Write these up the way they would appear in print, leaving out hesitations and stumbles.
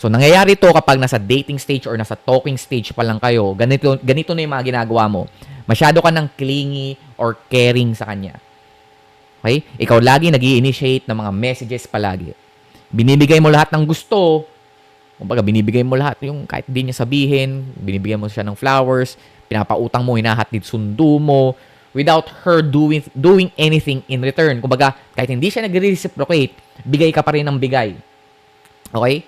So, nangyayari to kapag nasa dating stage or nasa talking stage pa lang kayo, ganito na yung mga ginagawa mo. Masyado ka ng clingy or caring sa kanya. Okay? Ikaw lagi nag-i-initiate ng mga messages palagi. Binibigay mo lahat ng gusto. Kumbaga, binibigay mo lahat yung kahit hindi niya sabihin, binibigyan mo siya ng flowers, pinapautang mo, hinahatid sundo mo, without her doing anything in return. Kumbaga, kahit hindi siya nag-reciprocate, bigay ka pa rin ng bigay. Okay?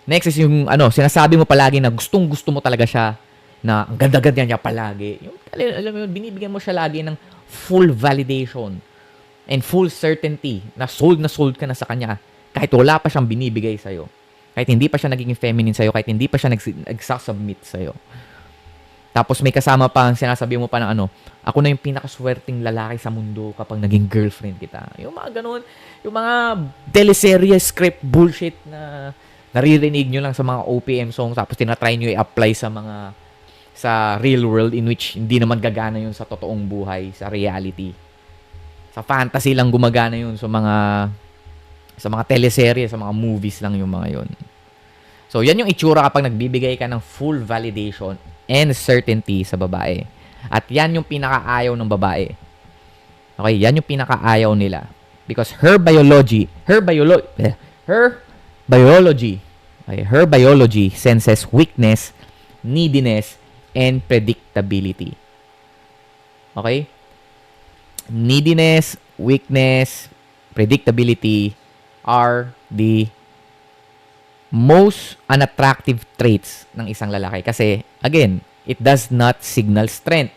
Next is yung sinasabi mo palagi na gustong-gusto mo talaga siya, na ang ganda-ganda niya palagi. Yung, alam mo yun, binibigyan mo siya lagi ng full validation and full certainty na sold ka na sa kanya kahit wala pa siyang binibigay sa'yo. Kahit hindi pa siya nagiging feminine sa'yo, kahit hindi pa siya nagsasubmit sa'yo. Tapos may kasama pa ang sinasabi mo pa na ako na yung pinakaswerteng lalaki sa mundo kapag naging girlfriend kita. Yung mga ganun, yung mga teleserye script bullshit na naririnig nyo lang sa mga OPM songs tapos tinatry nyo i-apply sa real world in which hindi naman gagana yun sa totoong buhay, sa reality. Sa fantasy lang gumagana yun sa mga teleserye, sa mga movies lang yung mga yun. So, yan yung itsura kapag nagbibigay ka ng full validation and certainty sa babae. At yan yung pinakaayaw ng babae. Okay, yan yung pinakaayaw nila. Because her biology senses weakness, neediness, and predictability. Okay? Neediness, weakness, predictability are the most unattractive traits ng isang lalaki. Kasi, again, it does not signal strength.